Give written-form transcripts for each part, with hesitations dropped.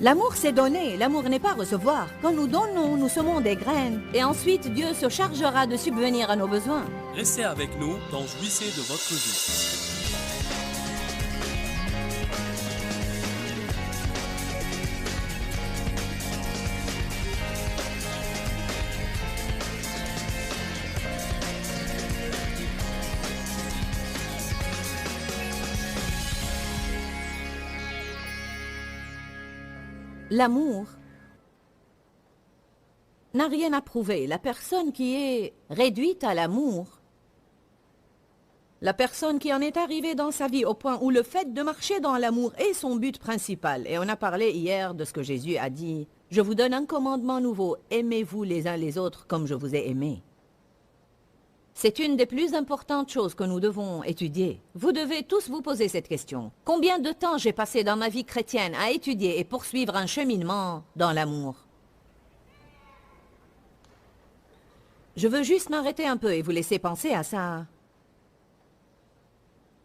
L'amour c'est donner, l'amour n'est pas recevoir. Quand nous donnons, nous semons des graines. Et ensuite, Dieu se chargera de subvenir à nos besoins. Restez avec nous dans Jouissez de votre vie. L'amour n'a rien à prouver. La personne qui est réduite à l'amour, la personne qui en est arrivée dans sa vie au point où le fait de marcher dans l'amour est son but principal. Et on a parlé hier de ce que Jésus a dit. Je vous donne un commandement nouveau. Aimez-vous les uns les autres comme je vous ai aimés. C'est une des plus importantes choses que nous devons étudier. Vous devez tous vous poser cette question. Combien de temps j'ai passé dans ma vie chrétienne à étudier et poursuivre un cheminement dans l'amour? Je veux juste m'arrêter un peu et vous laisser penser à ça.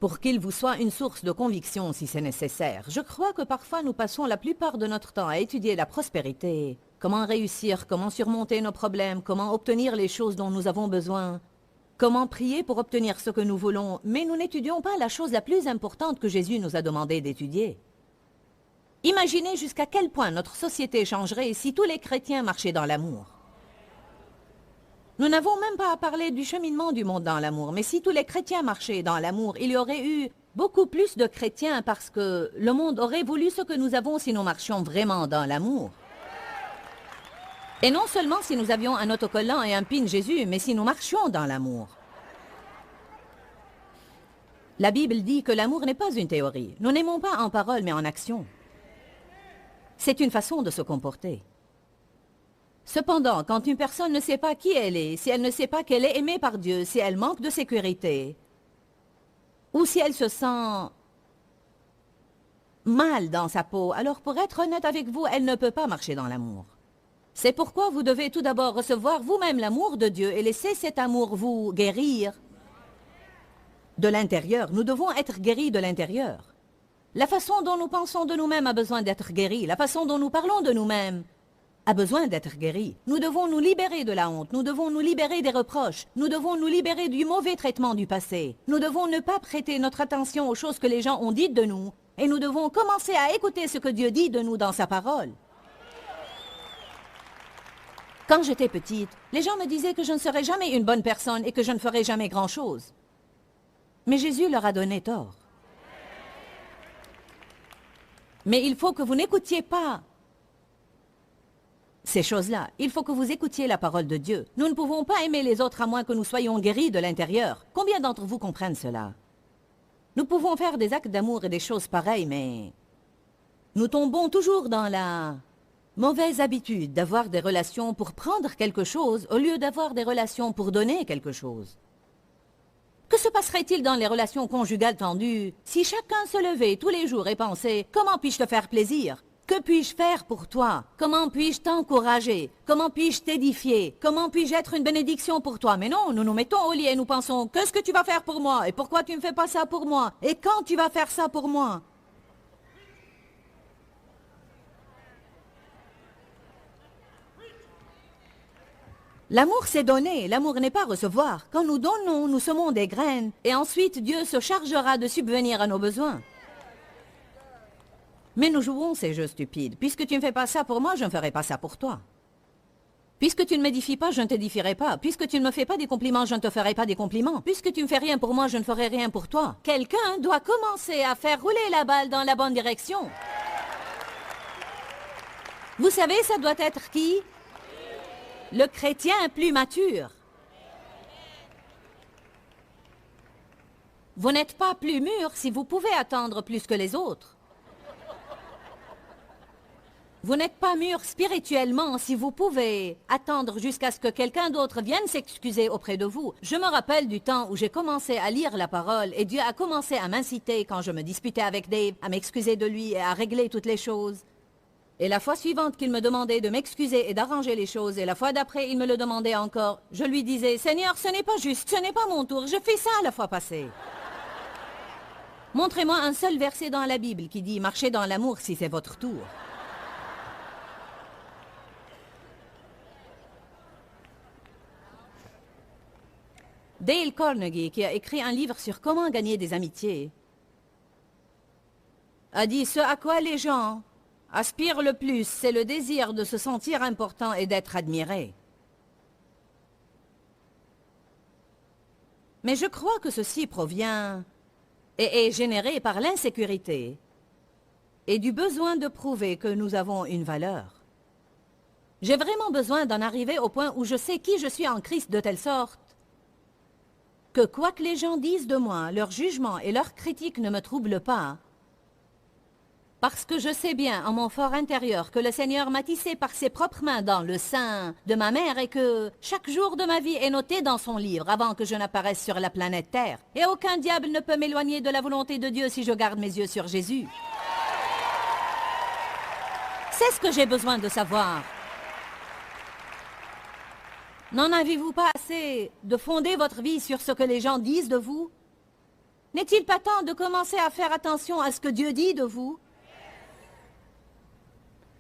Pour qu'il vous soit une source de conviction si c'est nécessaire. Je crois que parfois nous passons la plupart de notre temps à étudier la prospérité. Comment réussir, comment surmonter nos problèmes, comment obtenir les choses dont nous avons besoin. Comment prier pour obtenir ce que nous voulons, mais nous n'étudions pas la chose la plus importante que Jésus nous a demandé d'étudier. Imaginez jusqu'à quel point notre société changerait si tous les chrétiens marchaient dans l'amour. Nous n'avons même pas à parler du cheminement du monde dans l'amour, mais si tous les chrétiens marchaient dans l'amour, il y aurait eu beaucoup plus de chrétiens parce que le monde aurait voulu ce que nous avons si nous marchions vraiment dans l'amour. Et non seulement si nous avions un autocollant et un pin Jésus, mais si nous marchions dans l'amour. La Bible dit que l'amour n'est pas une théorie. Nous n'aimons pas en parole, mais en action. C'est une façon de se comporter. Cependant, quand une personne ne sait pas qui elle est, si elle ne sait pas qu'elle est aimée par Dieu, si elle manque de sécurité, ou si elle se sent mal dans sa peau, alors pour être honnête avec vous, elle ne peut pas marcher dans l'amour. C'est pourquoi vous devez tout d'abord recevoir vous-même l'amour de Dieu et laisser cet amour vous guérir de l'intérieur. Nous devons être guéris de l'intérieur. La façon dont nous pensons de nous-mêmes a besoin d'être guérie. La façon dont nous parlons de nous-mêmes a besoin d'être guérie. Nous devons nous libérer de la honte. Nous devons nous libérer des reproches. Nous devons nous libérer du mauvais traitement du passé. Nous devons ne pas prêter notre attention aux choses que les gens ont dites de nous. Et nous devons commencer à écouter ce que Dieu dit de nous dans sa parole. Quand j'étais petite, les gens me disaient que je ne serais jamais une bonne personne et que je ne ferais jamais grand-chose. Mais Jésus leur a donné tort. Mais il faut que vous n'écoutiez pas ces choses-là. Il faut que vous écoutiez la parole de Dieu. Nous ne pouvons pas aimer les autres à moins que nous soyons guéris de l'intérieur. Combien d'entre vous comprennent cela? Nous pouvons faire des actes d'amour et des choses pareilles, mais nous tombons toujours dans la mauvaise habitude d'avoir des relations pour prendre quelque chose au lieu d'avoir des relations pour donner quelque chose. Que se passerait-il dans les relations conjugales tendues si chacun se levait tous les jours et pensait « Comment puis-je te faire plaisir? Que puis-je faire pour toi? Comment puis-je t'encourager? Comment puis-je t'édifier? Comment puis-je être une bénédiction pour toi ?» Mais non, nous nous mettons au lit et nous pensons « Qu'est-ce que tu vas faire pour moi? Et pourquoi tu ne fais pas ça pour moi? Et quand tu vas faire ça pour moi? » L'amour c'est donner, l'amour n'est pas recevoir. Quand nous donnons, nous semons des graines. Et ensuite, Dieu se chargera de subvenir à nos besoins. Mais nous jouons ces jeux stupides. Puisque tu ne fais pas ça pour moi, je ne ferai pas ça pour toi. Puisque tu ne m'édifies pas, je ne t'édifierai pas. Puisque tu ne me fais pas des compliments, je ne te ferai pas des compliments. Puisque tu ne fais rien pour moi, je ne ferai rien pour toi. Quelqu'un doit commencer à faire rouler la balle dans la bonne direction. Vous savez, ça doit être qui? Le chrétien plus mature. Vous n'êtes pas plus mûr si vous pouvez attendre plus que les autres. Vous n'êtes pas mûr spirituellement si vous pouvez attendre jusqu'à ce que quelqu'un d'autre vienne s'excuser auprès de vous. Je me rappelle du temps où j'ai commencé à lire la parole et Dieu a commencé à m'inciter quand je me disputais avec Dave, à m'excuser de lui et à régler toutes les choses. Et la fois suivante qu'il me demandait de m'excuser et d'arranger les choses, et la fois d'après il me le demandait encore, je lui disais « Seigneur, ce n'est pas juste, ce n'est pas mon tour, je fais ça la fois passée. » Montrez-moi un seul verset dans la Bible qui dit « Marchez dans l'amour si c'est votre tour. » Dale Carnegie, qui a écrit un livre sur comment gagner des amitiés, a dit ce à quoi les gens aspirent le plus, c'est le désir de se sentir important et d'être admiré. Mais je crois que ceci provient et est généré par l'insécurité et du besoin de prouver que nous avons une valeur. J'ai vraiment besoin d'en arriver au point où je sais qui je suis en Christ de telle sorte que quoi que les gens disent de moi, leur jugement et leurs critiques ne me troublent pas, parce que je sais bien en mon fort intérieur que le Seigneur m'a tissé par ses propres mains dans le sein de ma mère et que chaque jour de ma vie est noté dans son livre avant que je n'apparaisse sur la planète Terre. Et aucun diable ne peut m'éloigner de la volonté de Dieu si je garde mes yeux sur Jésus. C'est ce que j'ai besoin de savoir. N'en avez-vous pas assez de fonder votre vie sur ce que les gens disent de vous? N'est-il pas temps de commencer à faire attention à ce que Dieu dit de vous?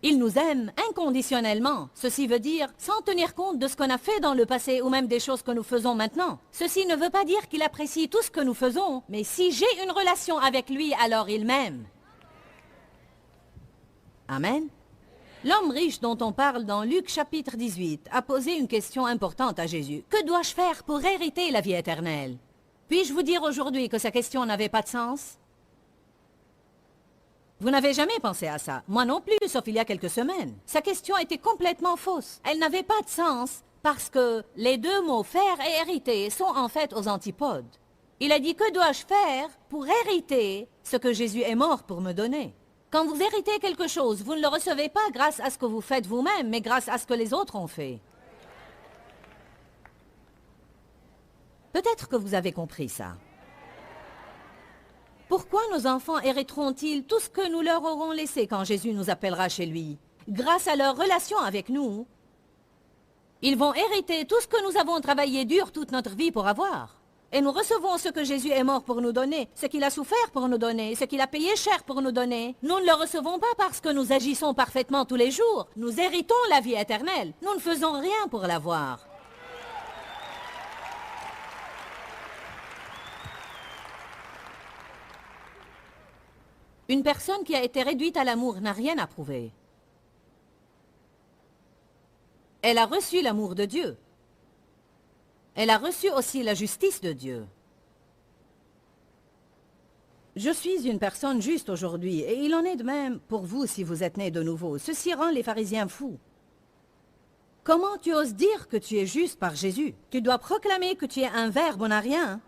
Il nous aime inconditionnellement. Ceci veut dire sans tenir compte de ce qu'on a fait dans le passé ou même des choses que nous faisons maintenant. Ceci ne veut pas dire qu'il apprécie tout ce que nous faisons, mais si j'ai une relation avec lui, alors il m'aime. Amen. L'homme riche dont on parle dans Luc chapitre 18 a posé une question importante à Jésus. Que dois-je faire pour hériter la vie éternelle? Puis-je vous dire aujourd'hui que sa question n'avait pas de sens? Vous n'avez jamais pensé à ça. Moi non plus, sauf il y a quelques semaines. Sa question était complètement fausse. Elle n'avait pas de sens parce que les deux mots « faire » et « hériter » sont en fait aux antipodes. Il a dit « Que dois-je faire pour hériter ce que Jésus est mort pour me donner ?» Quand vous héritez quelque chose, vous ne le recevez pas grâce à ce que vous faites vous-même, mais grâce à ce que les autres ont fait. Peut-être que vous avez compris ça. Pourquoi nos enfants hériteront-ils tout ce que nous leur aurons laissé quand Jésus nous appellera chez lui? Grâce à leur relation avec nous, ils vont hériter tout ce que nous avons travaillé dur toute notre vie pour avoir. Et nous recevons ce que Jésus est mort pour nous donner, ce qu'il a souffert pour nous donner, ce qu'il a payé cher pour nous donner. Nous ne le recevons pas parce que nous agissons parfaitement tous les jours. Nous héritons la vie éternelle. Nous ne faisons rien pour l'avoir. Une personne qui a été réduite à l'amour n'a rien à prouver. Elle a reçu l'amour de Dieu. Elle a reçu aussi la justice de Dieu. Je suis une personne juste aujourd'hui, et il en est de même pour vous si vous êtes nés de nouveau. Ceci rend les pharisiens fous. Comment tu oses dire que tu es juste par Jésus? Tu dois proclamer que tu es un verbe en rien.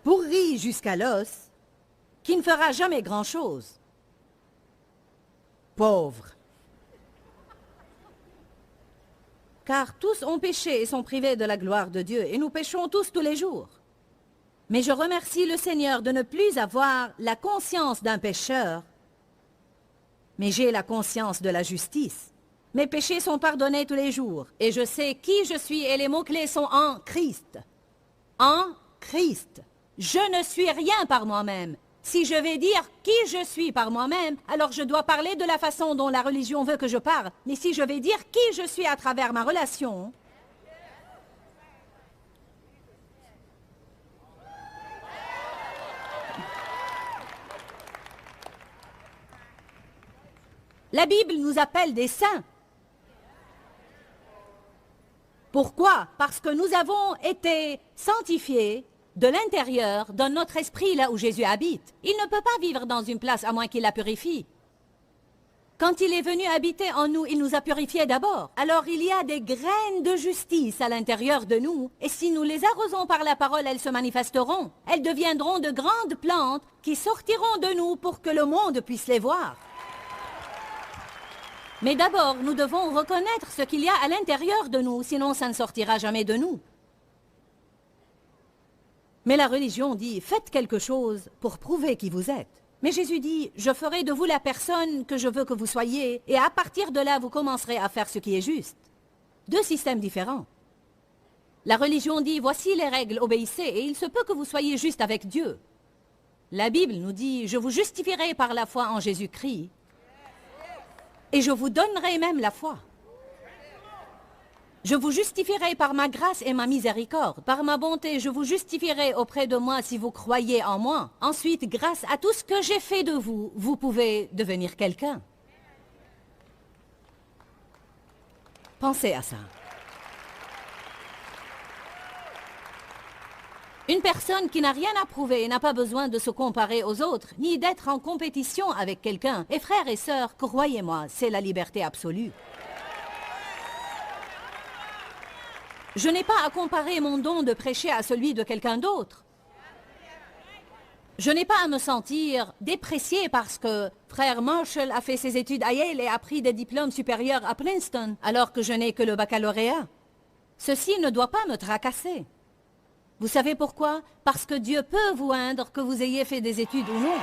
Pourri jusqu'à l'os, qui ne fera jamais grand-chose. Pauvre. Car tous ont péché et sont privés de la gloire de Dieu, et nous péchons tous les jours. Mais je remercie le Seigneur de ne plus avoir la conscience d'un pécheur, mais j'ai la conscience de la justice. Mes péchés sont pardonnés tous les jours, et je sais qui je suis, et les mots-clés sont en Christ. En Christ. Je ne suis rien par moi-même. Si je vais dire qui je suis par moi-même, alors je dois parler de la façon dont la religion veut que je parle. Mais si je vais dire qui je suis à travers ma relation, la Bible nous appelle des saints. Pourquoi? Parce que nous avons été sanctifiés de l'intérieur, dans notre esprit, là où Jésus habite. Il ne peut pas vivre dans une place à moins qu'il la purifie. Quand il est venu habiter en nous, il nous a purifiés d'abord. Alors il y a des graines de justice à l'intérieur de nous, et si nous les arrosons par la parole, elles se manifesteront. Elles deviendront de grandes plantes qui sortiront de nous pour que le monde puisse les voir. Mais d'abord, nous devons reconnaître ce qu'il y a à l'intérieur de nous, sinon ça ne sortira jamais de nous. Mais la religion dit, faites quelque chose pour prouver qui vous êtes. Mais Jésus dit, je ferai de vous la personne que je veux que vous soyez, et à partir de là, vous commencerez à faire ce qui est juste. Deux systèmes différents. La religion dit, voici les règles, obéissez, et il se peut que vous soyez juste avec Dieu. La Bible nous dit, je vous justifierai par la foi en Jésus-Christ, et je vous donnerai même la foi. Je vous justifierai par ma grâce et ma miséricorde. Par ma bonté, je vous justifierai auprès de moi si vous croyez en moi. Ensuite, grâce à tout ce que j'ai fait de vous, vous pouvez devenir quelqu'un. Pensez à ça. Une personne qui n'a rien à prouver n'a pas besoin de se comparer aux autres, ni d'être en compétition avec quelqu'un. Et frères et sœurs, croyez-moi, c'est la liberté absolue. Je n'ai pas à comparer mon don de prêcher à celui de quelqu'un d'autre. Je n'ai pas à me sentir déprécié parce que frère Marshall a fait ses études à Yale et a pris des diplômes supérieurs à Princeton, alors que je n'ai que le baccalauréat. Ceci ne doit pas me tracasser. Vous savez pourquoi? Parce que Dieu peut vous oindre que vous ayez fait des études ou non.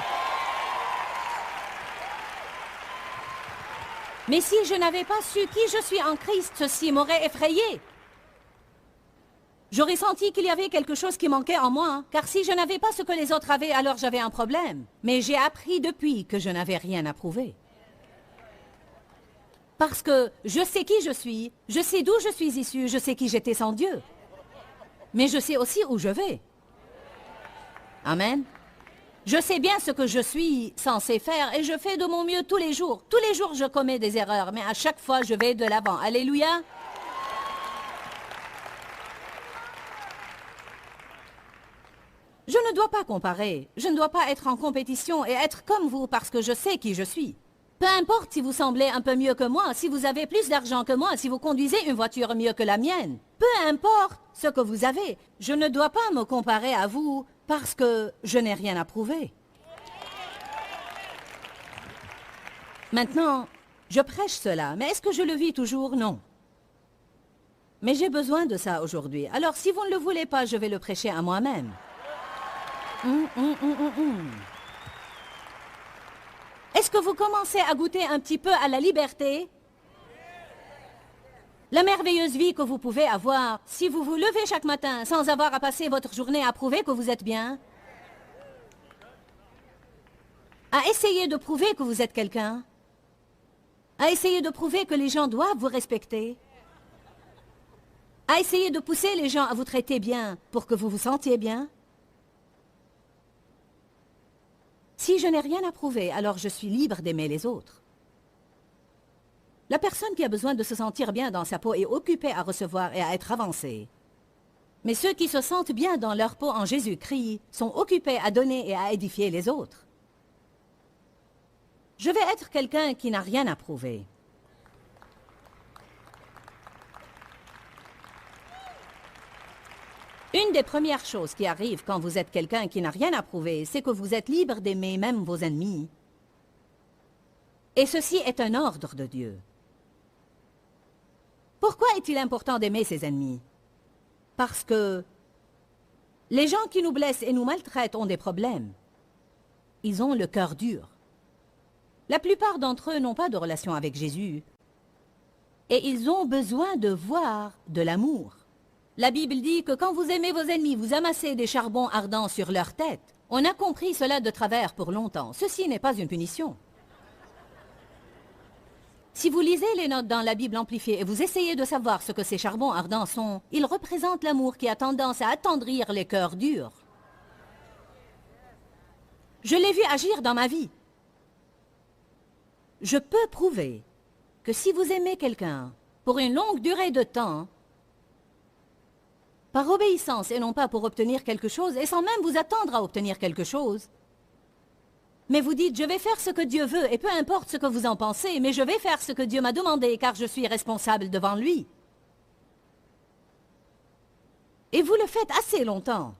Mais si je n'avais pas su qui je suis en Christ, ceci m'aurait effrayé. J'aurais senti qu'il y avait quelque chose qui manquait en moi, car si je n'avais pas ce que les autres avaient, alors j'avais un problème. Mais j'ai appris depuis que je n'avais rien à prouver. Parce que je sais qui je suis, je sais d'où je suis issu, je sais qui j'étais sans Dieu. Mais je sais aussi où je vais. Amen. Je sais bien ce que je suis censé faire et je fais de mon mieux tous les jours. Tous les jours, je commets des erreurs, mais à chaque fois, je vais de l'avant. Alléluia. Je ne dois pas comparer. Je ne dois pas être en compétition et être comme vous parce que je sais qui je suis. Peu importe si vous semblez un peu mieux que moi, si vous avez plus d'argent que moi, si vous conduisez une voiture mieux que la mienne. Peu importe ce que vous avez, je ne dois pas me comparer à vous parce que je n'ai rien à prouver. Maintenant, je prêche cela, mais est-ce que je le vis toujours? Non. Mais j'ai besoin de ça aujourd'hui. Alors si vous ne le voulez pas, je vais le prêcher à moi-même. Est-ce que vous commencez à goûter un petit peu à la liberté? La merveilleuse vie que vous pouvez avoir si vous vous levez chaque matin sans avoir à passer votre journée à prouver que vous êtes bien. À essayer de prouver que vous êtes quelqu'un. À essayer de prouver que les gens doivent vous respecter. À essayer de pousser les gens à vous traiter bien pour que vous vous sentiez bien. Si je n'ai rien à prouver, alors je suis libre d'aimer les autres. La personne qui a besoin de se sentir bien dans sa peau est occupée à recevoir et à être avancée. Mais ceux qui se sentent bien dans leur peau en Jésus-Christ sont occupés à donner et à édifier les autres. Je vais être quelqu'un qui n'a rien à prouver. Une des premières choses qui arrivent quand vous êtes quelqu'un qui n'a rien à prouver, c'est que vous êtes libre d'aimer même vos ennemis. Et ceci est un ordre de Dieu. Pourquoi est-il important d'aimer ses ennemis? Parce que les gens qui nous blessent et nous maltraitent ont des problèmes. Ils ont le cœur dur. La plupart d'entre eux n'ont pas de relation avec Jésus. Et ils ont besoin de voir de l'amour. La Bible dit que quand vous aimez vos ennemis, vous amassez des charbons ardents sur leur tête. On a compris cela de travers pour longtemps. Ceci n'est pas une punition. Si vous lisez les notes dans la Bible amplifiée et vous essayez de savoir ce que ces charbons ardents sont, ils représentent l'amour qui a tendance à attendrir les cœurs durs. Je l'ai vu agir dans ma vie. Je peux prouver que si vous aimez quelqu'un pour une longue durée de temps, par obéissance et non pas pour obtenir quelque chose, et sans même vous attendre à obtenir quelque chose. Mais vous dites, je vais faire ce que Dieu veut, et peu importe ce que vous en pensez, mais je vais faire ce que Dieu m'a demandé, car je suis responsable devant lui. Et vous le faites assez longtemps.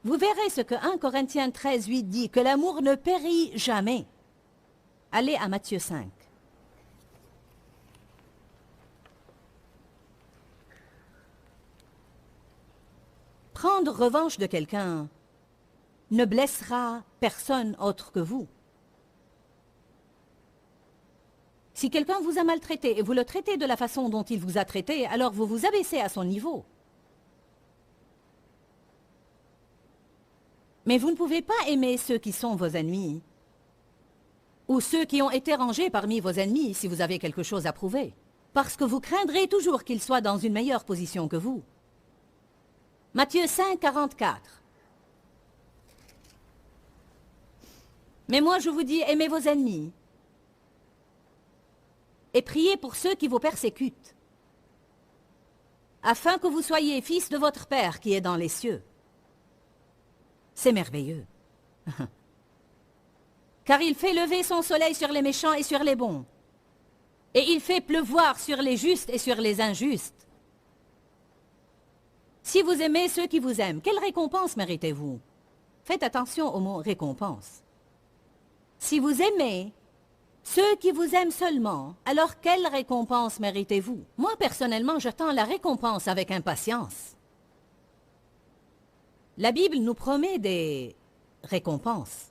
Vous verrez ce que 1 Corinthiens 13:8 dit, que l'amour ne périt jamais. Allez à Matthieu 5. Prendre revanche de quelqu'un ne blessera personne autre que vous. Si quelqu'un vous a maltraité et vous le traitez de la façon dont il vous a traité, alors vous vous abaissez à son niveau. Mais vous ne pouvez pas aimer ceux qui sont vos ennemis, ou ceux qui ont été rangés parmi vos ennemis si vous avez quelque chose à prouver. parce que vous craindrez toujours qu'il soit dans une meilleure position que vous. Matthieu 5, 44. Mais moi je vous dis, aimez vos ennemis et priez pour ceux qui vous persécutent, afin que vous soyez fils de votre Père qui est dans les cieux. C'est merveilleux. Car il fait lever son soleil sur les méchants et sur les bons, et il fait pleuvoir sur les justes et sur les injustes. Si vous aimez ceux qui vous aiment, quelle récompense méritez-vous? Faites attention au mot récompense. Si vous aimez ceux qui vous aiment seulement, alors quelle récompense méritez-vous? Moi, personnellement, j'attends la récompense avec impatience. La Bible nous promet des récompenses.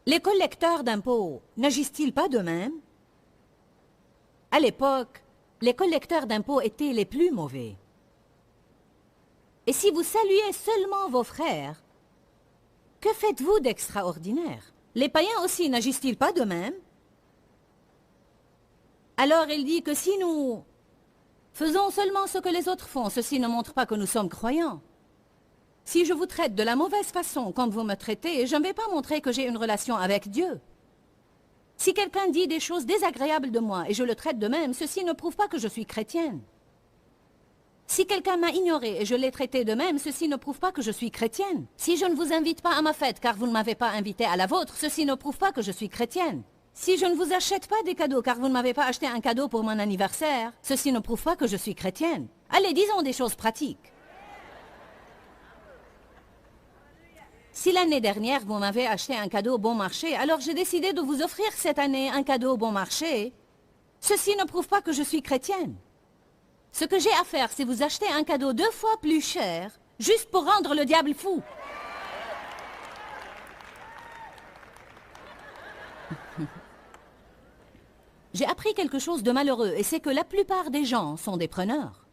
Les collecteurs d'impôts n'agissent-ils pas de même? À l'époque, les collecteurs d'impôts étaient les plus mauvais. Et si vous saluez seulement vos frères, que faites-vous d'extraordinaire? Les païens aussi n'agissent-ils pas de même? Alors il dit que si nous faisons seulement ce que les autres font, ceci ne montre pas que nous sommes croyants. Si je vous traite de la mauvaise façon comme vous me traitez, je ne vais pas montrer que j'ai une relation avec Dieu. Si quelqu'un dit des choses désagréables de moi et je le traite de même, ceci ne prouve pas que je suis chrétienne. Si quelqu'un m'a ignoré et je l'ai traité de même, ceci ne prouve pas que je suis chrétienne. Si je ne vous invite pas à ma fête car vous ne m'avez pas invité à la vôtre, ceci ne prouve pas que je suis chrétienne. Si je ne vous achète pas des cadeaux car vous ne m'avez pas acheté un cadeau pour mon anniversaire, ceci ne prouve pas que je suis chrétienne. Allez, disons des choses pratiques. Si l'année dernière vous m'avez acheté un cadeau bon marché, alors j'ai décidé de vous offrir cette année un cadeau bon marché, ceci ne prouve pas que je suis chrétienne. Ce que j'ai à faire, c'est vous acheter un cadeau 2 fois plus cher, juste pour rendre le diable fou. J'ai appris quelque chose de malheureux, et c'est que la plupart des gens sont des preneurs.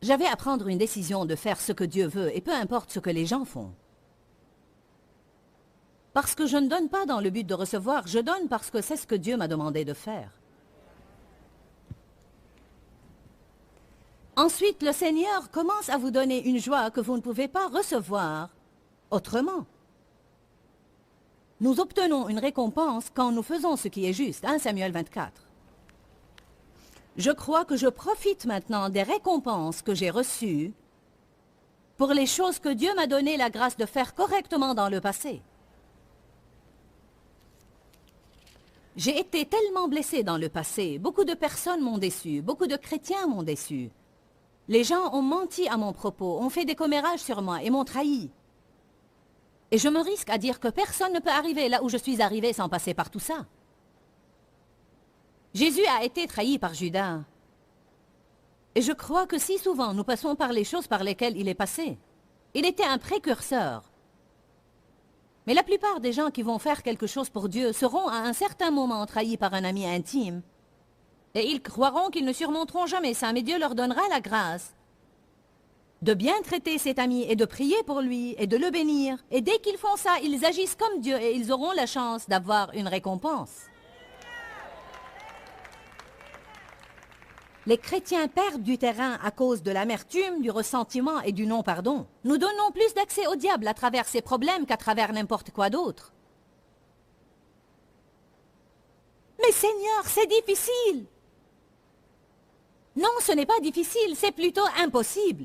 J'avais à prendre une décision de faire ce que Dieu veut, et peu importe ce que les gens font. Parce que je ne donne pas dans le but de recevoir, je donne parce que c'est ce que Dieu m'a demandé de faire. Ensuite, le Seigneur commence à vous donner une joie que vous ne pouvez pas recevoir autrement. Nous obtenons une récompense quand nous faisons ce qui est juste. 1 Samuel 24. Je crois que je profite maintenant des récompenses que j'ai reçues pour les choses que Dieu m'a donné la grâce de faire correctement dans le passé. J'ai été tellement blessée dans le passé, beaucoup de personnes m'ont déçu, beaucoup de chrétiens m'ont déçu. Les gens ont menti à mon propos, ont fait des commérages sur moi et m'ont trahi. Et je me risque à dire que personne ne peut arriver là où je suis arrivée sans passer par tout ça. Jésus a été trahi par Judas. Et je crois que si souvent nous passons par les choses par lesquelles il est passé. Il était un précurseur. Mais la plupart des gens qui vont faire quelque chose pour Dieu seront à un certain moment trahis par un ami intime. Et ils croiront qu'ils ne surmonteront jamais ça, mais Dieu leur donnera la grâce de bien traiter cet ami et de prier pour lui et de le bénir. Et dès qu'ils font ça, ils agissent comme Dieu et ils auront la chance d'avoir une récompense. Les chrétiens perdent du terrain à cause de l'amertume, du ressentiment et du non-pardon. Nous donnons plus d'accès au diable à travers ces problèmes qu'à travers n'importe quoi d'autre. Mais Seigneur, c'est difficile! Non, ce n'est pas difficile, c'est plutôt impossible.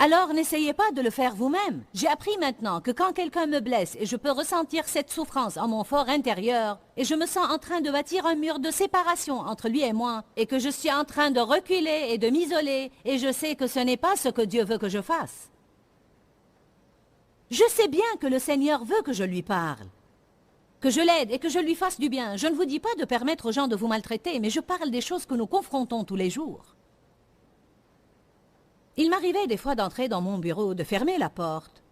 Alors n'essayez pas de le faire vous-même. J'ai appris maintenant que quand quelqu'un me blesse et je peux ressentir cette souffrance en mon fort intérieur et je me sens en train de bâtir un mur de séparation entre lui et moi et que je suis en train de reculer et de m'isoler et je sais que ce n'est pas ce que Dieu veut que je fasse. Je sais bien que le Seigneur veut que je lui parle, que je l'aide et que je lui fasse du bien. Je ne vous dis pas de permettre aux gens de vous maltraiter, mais je parle des choses que nous confrontons tous les jours. Il m'arrivait des fois d'entrer dans mon bureau, de fermer la porte,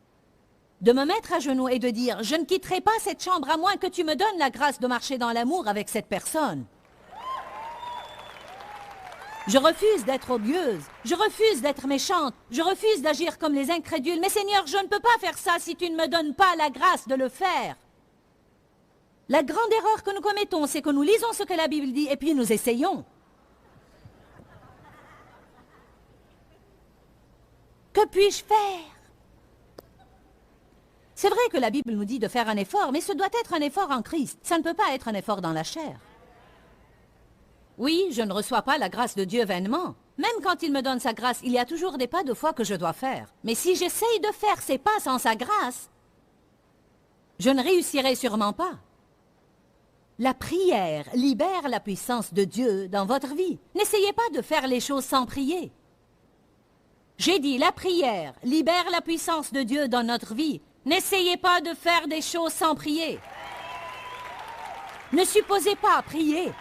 de me mettre à genoux et de dire « Je ne quitterai pas cette chambre à moins que tu me donnes la grâce de marcher dans l'amour avec cette personne. » Je refuse d'être odieuse. Je refuse d'être méchante. Je refuse d'agir comme les incrédules. Mais Seigneur, je ne peux pas faire ça si tu ne me donnes pas la grâce de le faire. La grande erreur que nous commettons, c'est que nous lisons ce que la Bible dit et puis nous essayons. Que puis-je faire? C'est vrai que la Bible nous dit de faire un effort, mais ce doit être un effort en Christ. Ça ne peut pas être un effort dans la chair. Oui, je ne reçois pas la grâce de Dieu vainement. Même quand il me donne sa grâce, il y a toujours des pas de foi que je dois faire. Mais si j'essaye de faire ces pas sans sa grâce, je ne réussirai sûrement pas. La prière libère la puissance de Dieu dans votre vie. N'essayez pas de faire les choses sans prier. J'ai dit, la prière libère la puissance de Dieu dans notre vie. N'essayez pas de faire des choses sans prier. Ne supposez pas prier.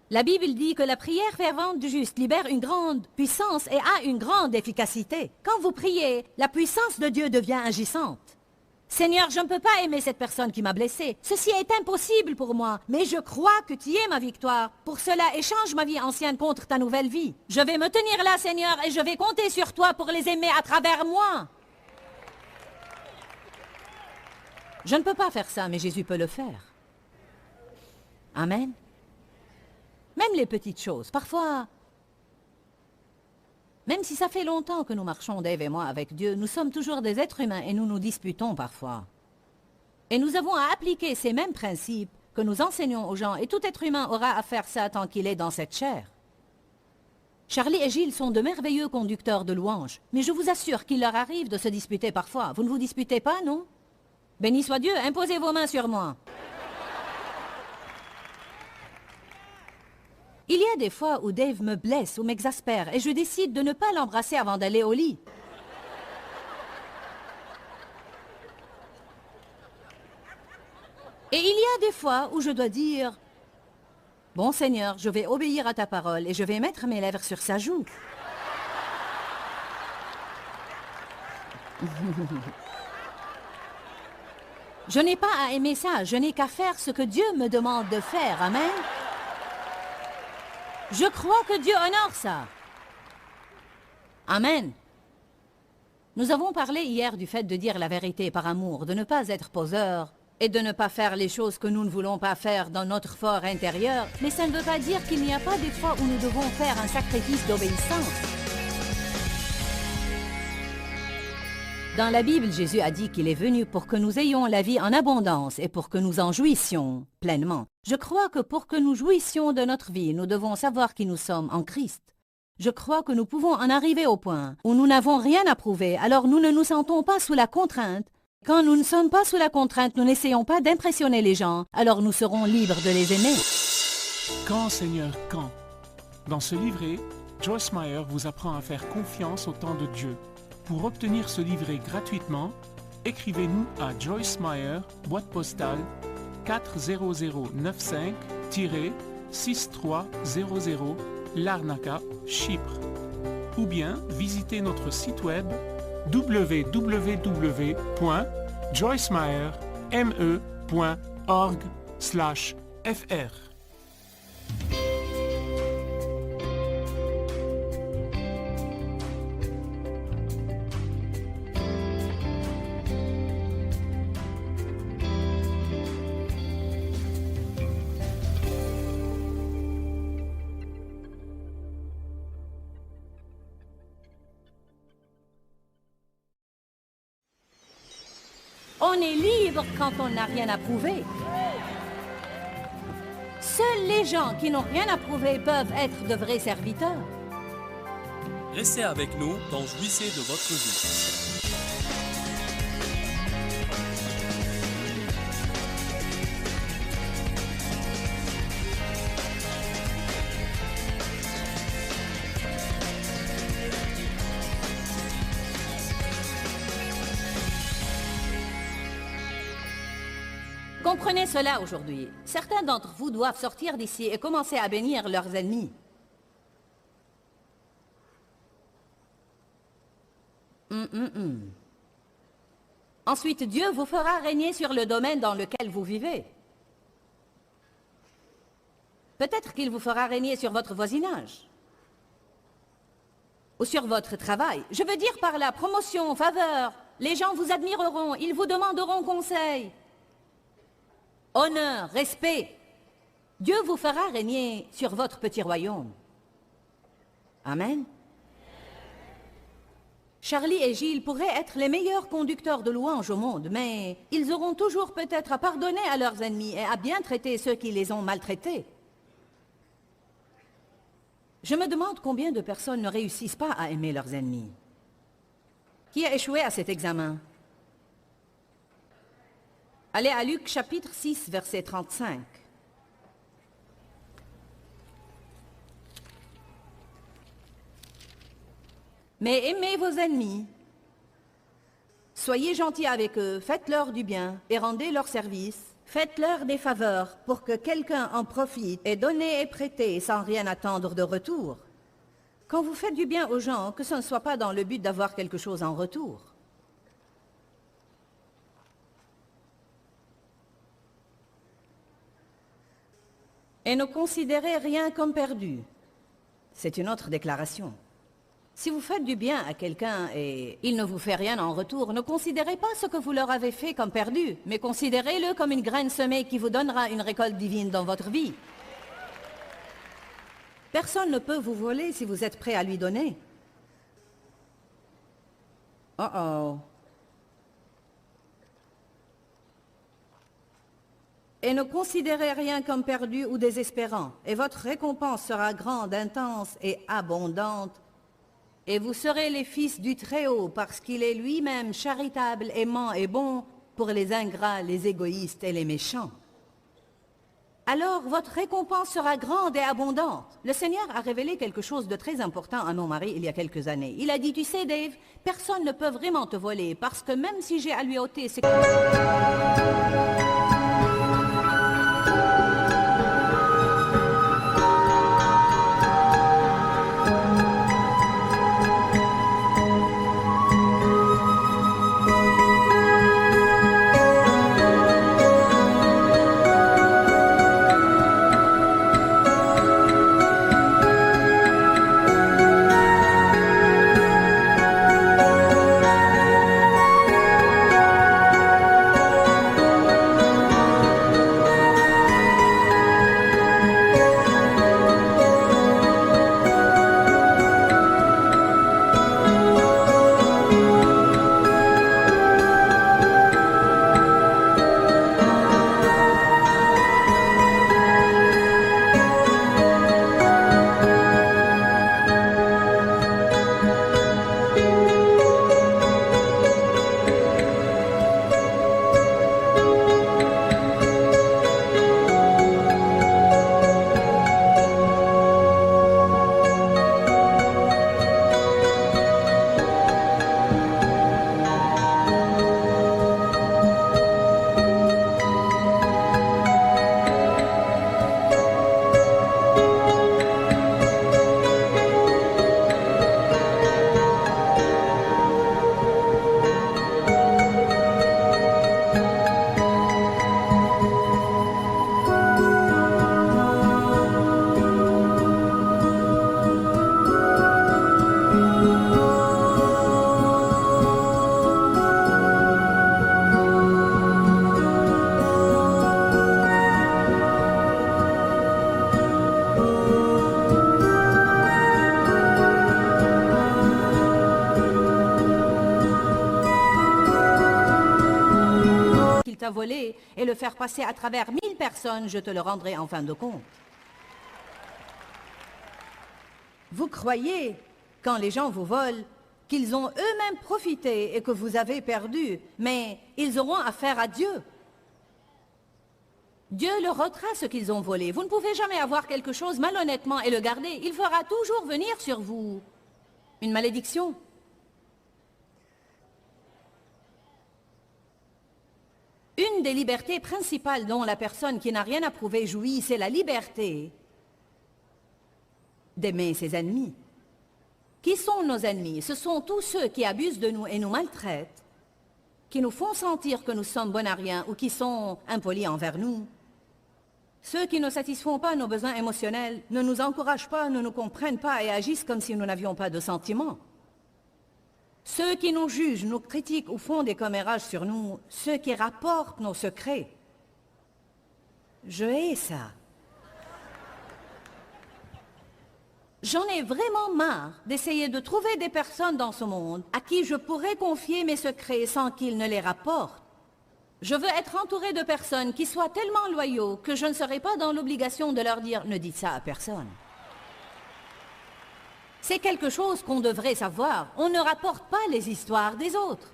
La Bible dit que la prière fervente du juste libère une grande puissance et a une grande efficacité. Quand vous priez, la puissance de Dieu devient agissante. Seigneur, je ne peux pas aimer cette personne qui m'a blessé. Ceci est impossible pour moi, mais je crois que tu es ma victoire. Pour cela, échange ma vie ancienne contre ta nouvelle vie. Je vais me tenir là, Seigneur, et je vais compter sur toi pour les aimer à travers moi. Je ne peux pas faire ça, mais Jésus peut le faire. Amen. Même les petites choses, parfois, même si ça fait longtemps que nous marchons, Dave et moi, avec Dieu, nous sommes toujours des êtres humains et nous nous disputons parfois. Et nous avons à appliquer ces mêmes principes que nous enseignons aux gens, et tout être humain aura à faire ça tant qu'il est dans cette chair. Charlie et Gilles sont de merveilleux conducteurs de louanges, mais je vous assure qu'il leur arrive de se disputer parfois. Vous ne vous disputez pas, non? Béni soit Dieu, imposez vos mains sur moi. Il y a des fois où Dave me blesse ou m'exaspère et je décide de ne pas l'embrasser avant d'aller au lit. Et il y a des fois où je dois dire « Bon Seigneur, je vais obéir à ta parole et je vais mettre mes lèvres sur sa joue. » Je n'ai pas à aimer ça, je n'ai qu'à faire ce que Dieu me demande de faire. Amen. Je crois que Dieu honore ça. Amen. Nous avons parlé hier du fait de dire la vérité par amour, de ne pas être poseur et de ne pas faire les choses que nous ne voulons pas faire dans notre fort intérieur. Mais ça ne veut pas dire qu'il n'y a pas des fois où nous devons faire un sacrifice d'obéissance. Dans la Bible, Jésus a dit qu'il est venu pour que nous ayons la vie en abondance et pour que nous en jouissions pleinement. Je crois que pour que nous jouissions de notre vie, nous devons savoir qui nous sommes en Christ. Je crois que nous pouvons en arriver au point où nous n'avons rien à prouver, alors nous ne nous sentons pas sous la contrainte. Quand nous ne sommes pas sous la contrainte, nous n'essayons pas d'impressionner les gens, alors nous serons libres de les aimer. Quand, Seigneur, quand? Dans ce livret, Joyce Meyer vous apprend à faire confiance au temps de Dieu. Pour obtenir ce livret gratuitement, écrivez-nous à Joyce Meyer, boîte postale 40095-6300, Larnaca, Chypre. Ou bien visitez notre site web www.joycemeyer.org/fr. On est libre quand on n'a rien à prouver. Seuls les gens qui n'ont rien à prouver peuvent être de vrais serviteurs. Restez avec nous dans Jouissez de votre vie. Comprenez cela aujourd'hui. Certains d'entre vous doivent sortir d'ici et commencer à bénir leurs ennemis. Ensuite, Dieu vous fera régner sur le domaine dans lequel vous vivez. Peut-être qu'il vous fera régner sur votre voisinage. Ou sur votre travail. Je veux dire par là, promotion, faveur. Les gens vous admireront, ils vous demanderont conseil. Honneur, respect. Dieu vous fera régner sur votre petit royaume. Amen. Charlie et Gilles pourraient être les meilleurs conducteurs de louanges au monde, mais ils auront toujours peut-être à pardonner à leurs ennemis et à bien traiter ceux qui les ont maltraités. Je me demande combien de personnes ne réussissent pas à aimer leurs ennemis. Qui a échoué à cet examen? Allez à Luc chapitre 6, verset 35. Mais aimez vos ennemis. Soyez gentils avec eux, faites-leur du bien et rendez leur service. Faites-leur des faveurs pour que quelqu'un en profite et donnez et prêtez sans rien attendre de retour. Quand vous faites du bien aux gens, que ce ne soit pas dans le but d'avoir quelque chose en retour. Et ne considérez rien comme perdu. C'est une autre déclaration. Si vous faites du bien à quelqu'un et il ne vous fait rien en retour, ne considérez pas ce que vous leur avez fait comme perdu, mais considérez-le comme une graine semée qui vous donnera une récolte divine dans votre vie. Personne ne peut vous voler si vous êtes prêt à lui donner. Oh oh. Et ne considérez rien comme perdu ou désespérant, et votre récompense sera grande, intense et abondante. Et vous serez les fils du Très-Haut, parce qu'il est lui-même charitable, aimant et bon pour les ingrats, les égoïstes et les méchants. Alors votre récompense sera grande et abondante. Le Seigneur a révélé quelque chose de très important à nos maris il y a quelques années. Il a dit, tu sais Dave, personne ne peut vraiment te voler, parce que même si j'ai à lui ôter ses... voler et le faire passer à travers 1000 personnes, je te le rendrai en fin de compte. Vous croyez, quand les gens vous volent, qu'ils ont eux-mêmes profité et que vous avez perdu, mais ils auront affaire à Dieu. Dieu leur ôtera ce qu'ils ont volé. Vous ne pouvez jamais avoir quelque chose malhonnêtement et le garder. Il fera toujours venir sur vous une malédiction. Une des libertés principales dont la personne qui n'a rien à prouver jouit, c'est la liberté d'aimer ses ennemis. Qui sont nos ennemis? Ce sont tous ceux qui abusent de nous et nous maltraitent, qui nous font sentir que nous sommes bons à rien ou qui sont impolis envers nous. Ceux qui ne satisfont pas nos besoins émotionnels ne nous encouragent pas, ne nous comprennent pas et agissent comme si nous n'avions pas de sentiments. Ceux qui nous jugent, nous critiquent ou font des commérages sur nous, ceux qui rapportent nos secrets. Je hais ça. J'en ai vraiment marre d'essayer de trouver des personnes dans ce monde à qui je pourrais confier mes secrets sans qu'ils ne les rapportent. Je veux être entouré de personnes qui soient tellement loyaux que je ne serai pas dans l'obligation de leur dire « ne dites ça à personne ». C'est quelque chose qu'on devrait savoir. On ne rapporte pas les histoires des autres.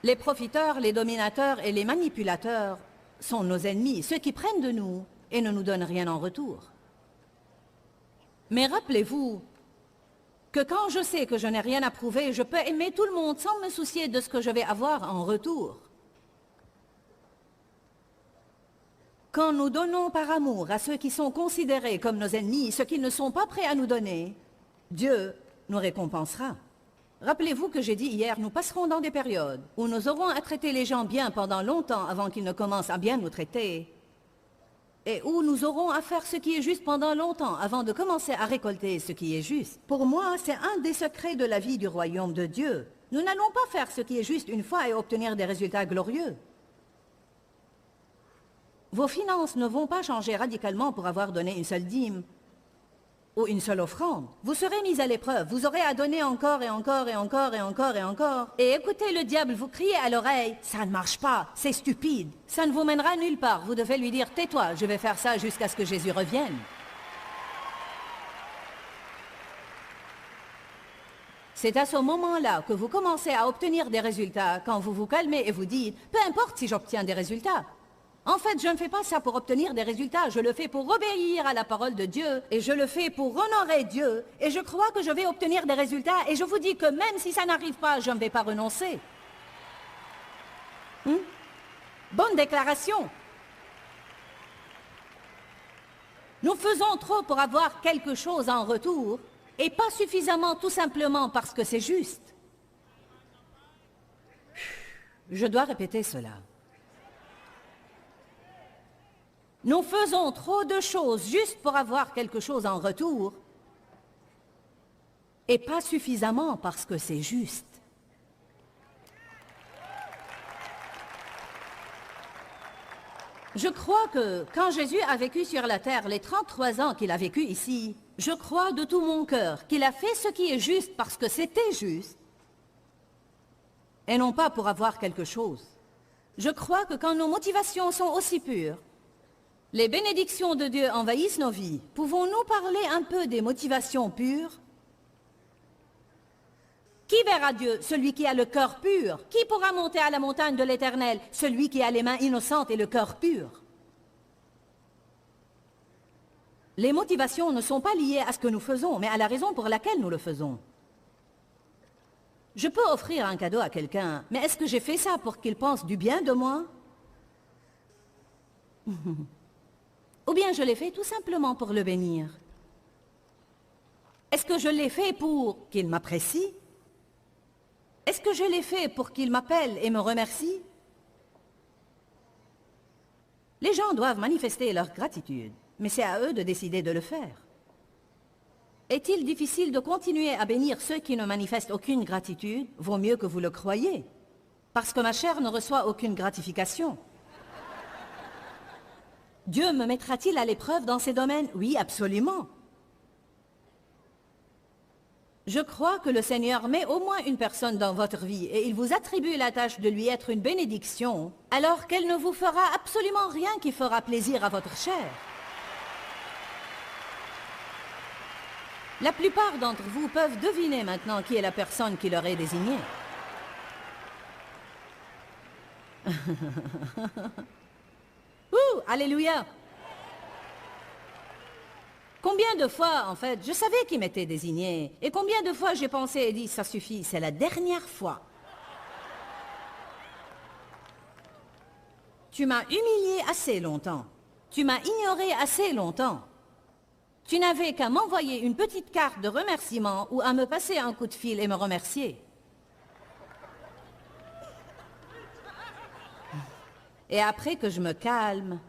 Les profiteurs, les dominateurs et les manipulateurs sont nos ennemis, ceux qui prennent de nous et ne nous donnent rien en retour. Mais rappelez-vous que quand je sais que je n'ai rien à prouver, je peux aimer tout le monde sans me soucier de ce que je vais avoir en retour. Quand nous donnons par amour à ceux qui sont considérés comme nos ennemis, ce qu'ils ne sont pas prêts à nous donner, Dieu nous récompensera. Rappelez-vous que j'ai dit hier, nous passerons dans des périodes où nous aurons à traiter les gens bien pendant longtemps avant qu'ils ne commencent à bien nous traiter, et où nous aurons à faire ce qui est juste pendant longtemps avant de commencer à récolter ce qui est juste. Pour moi, c'est un des secrets de la vie du royaume de Dieu. Nous n'allons pas faire ce qui est juste une fois et obtenir des résultats glorieux. Vos finances ne vont pas changer radicalement pour avoir donné une seule dîme ou une seule offrande. Vous serez mis à l'épreuve, vous aurez à donner encore et encore et encore et encore et encore. Et écoutez le diable vous crier à l'oreille, ça ne marche pas, c'est stupide, ça ne vous mènera nulle part. Vous devez lui dire, tais-toi, je vais faire ça jusqu'à ce que Jésus revienne. C'est à ce moment-là que vous commencez à obtenir des résultats, quand vous vous calmez et vous dites, peu importe si j'obtiens des résultats. En fait, je ne fais pas ça pour obtenir des résultats, je le fais pour obéir à la parole de Dieu, et je le fais pour honorer Dieu, et je crois que je vais obtenir des résultats, et je vous dis que même si ça n'arrive pas, je ne vais pas renoncer. Bonne déclaration. Nous faisons trop pour avoir quelque chose en retour, et pas suffisamment tout simplement parce que c'est juste. Je dois répéter cela. Nous faisons trop de choses juste pour avoir quelque chose en retour et pas suffisamment parce que c'est juste. Je crois que quand Jésus a vécu sur la terre les 33 ans qu'il a vécu ici, je crois de tout mon cœur qu'il a fait ce qui est juste parce que c'était juste et non pas pour avoir quelque chose. Je crois que quand nos motivations sont aussi pures, les bénédictions de Dieu envahissent nos vies. Pouvons-nous parler un peu des motivations pures? Qui verra Dieu? Celui qui a le cœur pur. Qui pourra monter à la montagne de l'Éternel? Celui qui a les mains innocentes et le cœur pur. Les motivations ne sont pas liées à ce que nous faisons, mais à la raison pour laquelle nous le faisons. Je peux offrir un cadeau à quelqu'un, mais est-ce que j'ai fait ça pour qu'il pense du bien de moi? Ou bien je l'ai fait tout simplement pour le bénir? Est-ce que je l'ai fait pour qu'il m'apprécie? Est-ce que je l'ai fait pour qu'il m'appelle et me remercie? Les gens doivent manifester leur gratitude, mais c'est à eux de décider de le faire. Est-il difficile de continuer à bénir ceux qui ne manifestent aucune gratitude? Vaut mieux que vous le croyiez, parce que ma chair ne reçoit aucune gratification. Dieu me mettra-t-il à l'épreuve dans ces domaines? Oui, absolument. Je crois que le Seigneur met au moins une personne dans votre vie et il vous attribue la tâche de lui être une bénédiction, alors qu'elle ne vous fera absolument rien qui fera plaisir à votre chair. La plupart d'entre vous peuvent deviner maintenant qui est la personne qui leur est désignée. Ouh, alléluia! Combien de fois, en fait, je savais qui m'était désigné, et combien de fois j'ai pensé et dit, ça suffit, c'est la dernière fois. Tu m'as humilié assez longtemps. Tu m'as ignoré assez longtemps. Tu n'avais qu'à m'envoyer une petite carte de remerciement ou à me passer un coup de fil et me remercier. Et après que je me calme...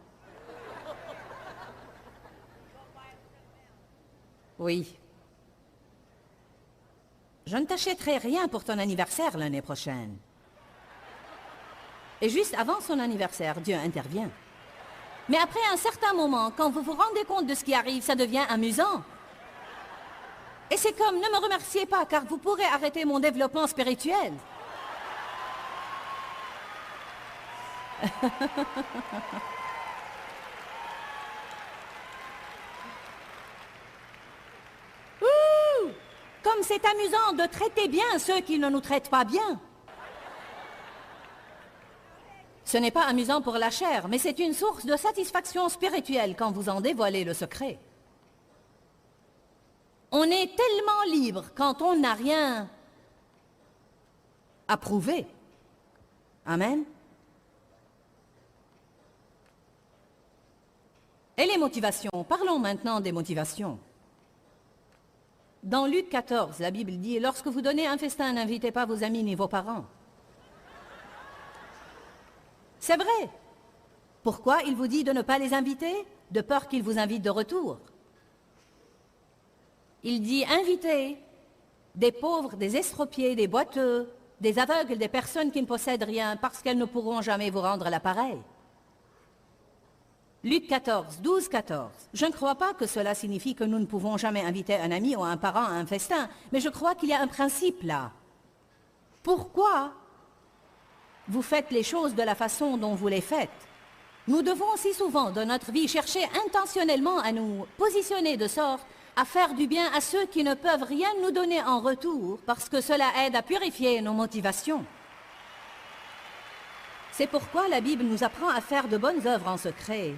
Oui. Je ne t'achèterai rien pour ton anniversaire l'année prochaine. Et juste avant son anniversaire, Dieu intervient. Mais après un certain moment, quand vous vous rendez compte de ce qui arrive, ça devient amusant. Et c'est comme, ne me remerciez pas, car vous pourrez arrêter mon développement spirituel. Ouh! Comme c'est amusant de traiter bien ceux qui ne nous traitent pas bien. Ce n'est pas amusant pour la chair, mais c'est une source de satisfaction spirituelle quand vous en dévoilez le secret. On est tellement libre quand on n'a rien à prouver. Amen. Et les motivations, parlons maintenant des motivations. Dans Luc 14, la Bible dit « Lorsque vous donnez un festin, n'invitez pas vos amis ni vos parents. » C'est vrai. Pourquoi il vous dit de ne pas les inviter? De peur qu'ils vous invitent de retour. Il dit invitez des pauvres, des estropiés, des boiteux, des aveugles, des personnes qui ne possèdent rien parce qu'elles ne pourront jamais vous rendre l'appareil. Luc 14, 12, 14. Je ne crois pas que cela signifie que nous ne pouvons jamais inviter un ami ou un parent à un festin, mais je crois qu'il y a un principe là. Pourquoi vous faites les choses de la façon dont vous les faites? Nous devons si souvent dans notre vie chercher intentionnellement à nous positionner de sorte à faire du bien à ceux qui ne peuvent rien nous donner en retour parce que cela aide à purifier nos motivations. C'est pourquoi la Bible nous apprend à faire de bonnes œuvres en secret,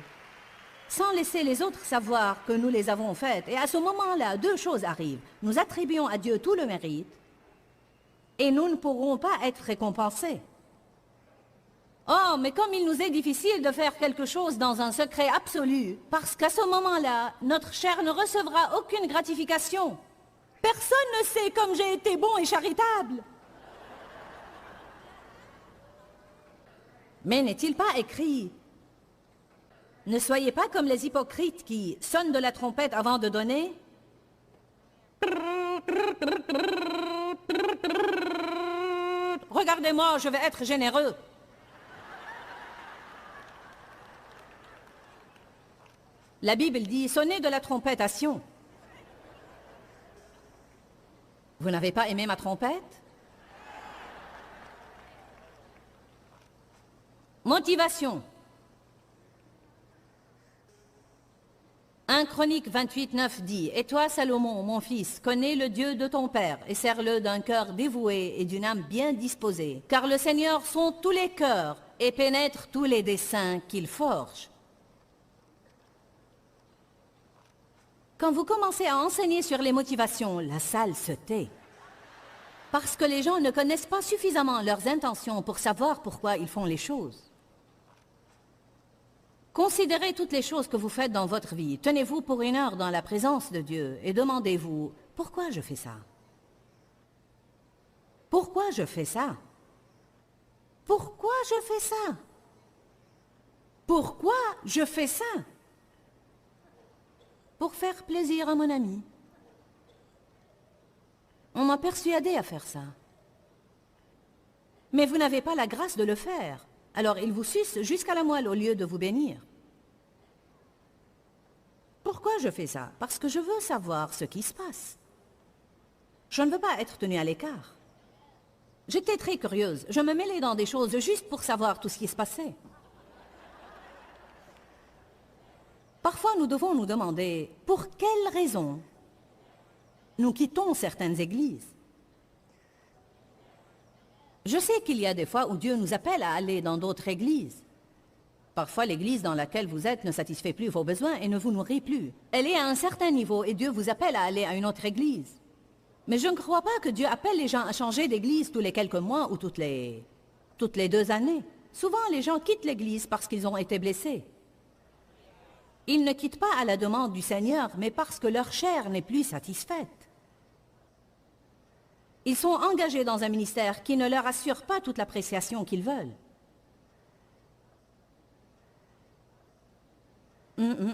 sans laisser les autres savoir que nous les avons faites. Et à ce moment-là, deux choses arrivent. Nous attribuons à Dieu tout le mérite et nous ne pourrons pas être récompensés. Oh, mais comme il nous est difficile de faire quelque chose dans un secret absolu, parce qu'à ce moment-là, notre chair ne recevra aucune gratification. Personne ne sait comme j'ai été bon et charitable. Mais n'est-il pas écrit? Ne soyez pas comme les hypocrites qui sonnent de la trompette avant de donner. Regardez-moi, je vais être généreux. La Bible dit, sonnez de la trompette à Sion. Vous n'avez pas aimé ma trompette? Motivation. 1 Chronique 28, 9 dit, « Et toi, Salomon, mon fils, connais le Dieu de ton père, et sers-le d'un cœur dévoué et d'une âme bien disposée. Car le Seigneur sonde tous les cœurs et pénètre tous les desseins qu'il forge. » Quand vous commencez à enseigner sur les motivations, la salle se tait. Parce que les gens ne connaissent pas suffisamment leurs intentions pour savoir pourquoi ils font les choses. Considérez toutes les choses que vous faites dans votre vie. Tenez-vous pour une heure dans la présence de Dieu et demandez-vous, pourquoi je fais ça? Pourquoi je fais ça? Pourquoi je fais ça? Pourquoi je fais ça? Pour faire plaisir à mon ami. On m'a persuadé à faire ça. Mais vous n'avez pas la grâce de le faire. Alors il vous suce jusqu'à la moelle au lieu de vous bénir. Pourquoi je fais ça? Parce que je veux savoir ce qui se passe. Je ne veux pas être tenue à l'écart. J'étais très curieuse. Je me mêlais dans des choses juste pour savoir tout ce qui se passait. Parfois, nous devons nous demander pour quelles raisons nous quittons certaines églises. Je sais qu'il y a des fois où Dieu nous appelle à aller dans d'autres églises. Parfois, l'église dans laquelle vous êtes ne satisfait plus vos besoins et ne vous nourrit plus. Elle est à un certain niveau et Dieu vous appelle à aller à une autre église. Mais je ne crois pas que Dieu appelle les gens à changer d'église tous les quelques mois ou toutes les 2 années. Souvent, les gens quittent l'église parce qu'ils ont été blessés. Ils ne quittent pas à la demande du Seigneur, mais parce que leur chair n'est plus satisfaite. Ils sont engagés dans un ministère qui ne leur assure pas toute l'appréciation qu'ils veulent. Je...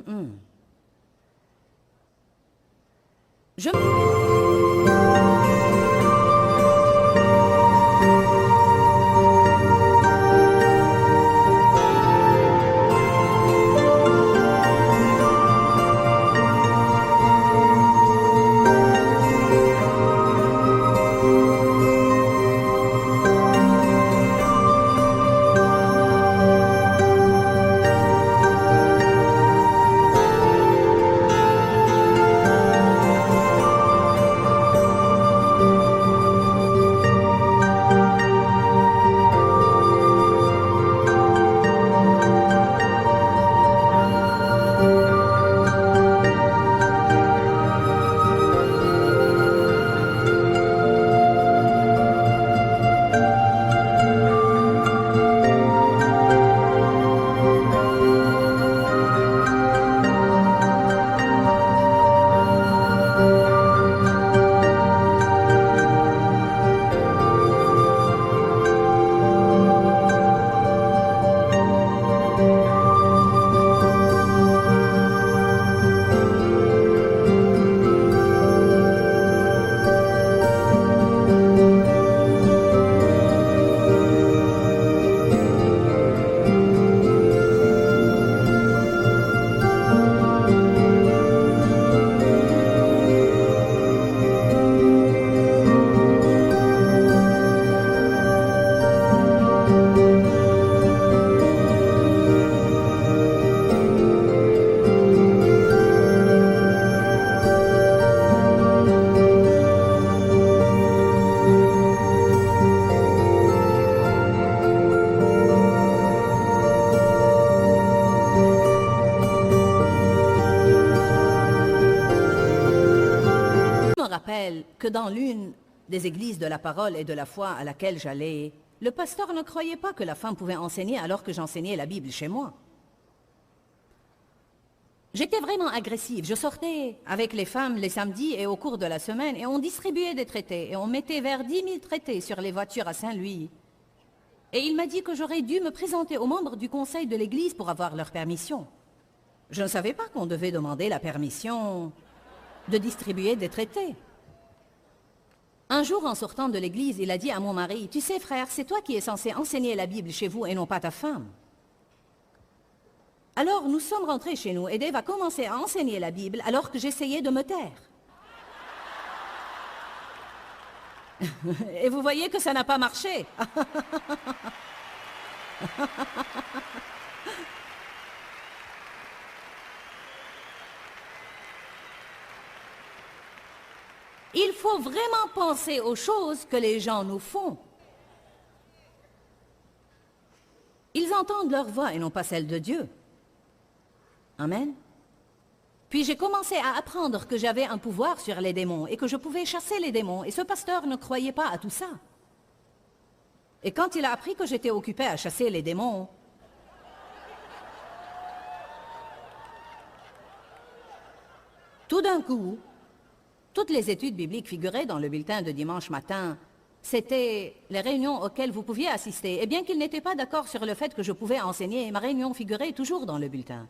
me rappelle que dans l'une des églises de la parole et de la foi à laquelle j'allais, le pasteur ne croyait pas que la femme pouvait enseigner alors que j'enseignais la Bible chez moi. J'étais vraiment agressive. Je sortais avec les femmes les samedis et au cours de la semaine et on distribuait des traités et on mettait vers 10 000 traités sur les voitures à Saint-Louis. Et il m'a dit que j'aurais dû me présenter aux membres du conseil de l'église pour avoir leur permission. Je ne savais pas qu'on devait demander la permission de distribuer des traités. Un jour, en sortant de l'église, il a dit à mon mari, « Tu sais, frère, c'est toi qui es censé enseigner la Bible chez vous et non pas ta femme. » Alors, nous sommes rentrés chez nous et Dave a commencé à enseigner la Bible alors que j'essayais de me taire. Et vous voyez que ça n'a pas marché. Il faut vraiment penser aux choses que les gens nous font. Ils entendent leur voix et non pas celle de Dieu. Amen. Puis j'ai commencé à apprendre que j'avais un pouvoir sur les démons et que je pouvais chasser les démons. Et ce pasteur ne croyait pas à tout ça. Et quand il a appris que j'étais occupée à chasser les démons, tout d'un coup, toutes les études bibliques figuraient dans le bulletin de dimanche matin. C'était les réunions auxquelles vous pouviez assister. Et bien qu'il n'était pas d'accord sur le fait que je pouvais enseigner, ma réunion figurait toujours dans le bulletin.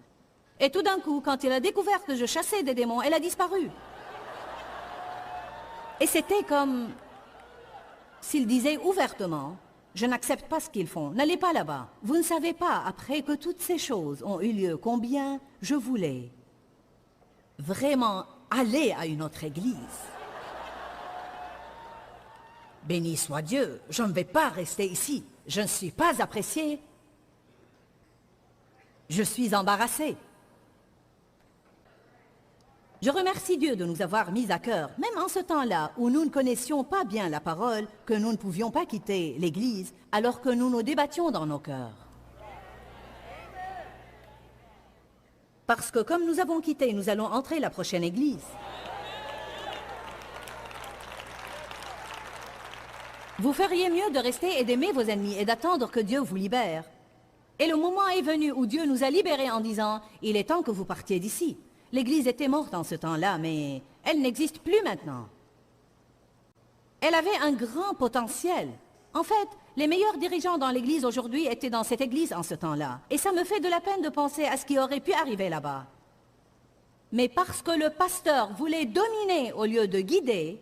Et tout d'un coup, quand il a découvert que je chassais des démons, elle a disparu. Et c'était comme s'il disait ouvertement, « Je n'accepte pas ce qu'ils font, n'allez pas là-bas. Vous ne savez pas, après que toutes ces choses ont eu lieu, combien je voulais vraiment aller à une autre église. Béni soit Dieu, je ne vais pas rester ici. Je ne suis pas appréciée. Je suis embarrassée. » Je remercie Dieu de nous avoir mis à cœur, même en ce temps-là où nous ne connaissions pas bien la parole, que nous ne pouvions pas quitter l'Église, alors que nous nous débattions dans nos cœurs. Parce que comme nous avons quitté, nous allons entrer la prochaine Église. Vous feriez mieux de rester et d'aimer vos ennemis et d'attendre que Dieu vous libère. Et le moment est venu où Dieu nous a libérés en disant, « Il est temps que vous partiez d'ici. » L'Église était morte en ce temps-là, mais elle n'existe plus maintenant. Elle avait un grand potentiel. En fait, Les meilleurs dirigeants dans l'Église aujourd'hui étaient dans cette Église en ce temps-là. Et ça me fait de la peine de penser à ce qui aurait pu arriver là-bas. Mais parce que le pasteur voulait dominer au lieu de guider,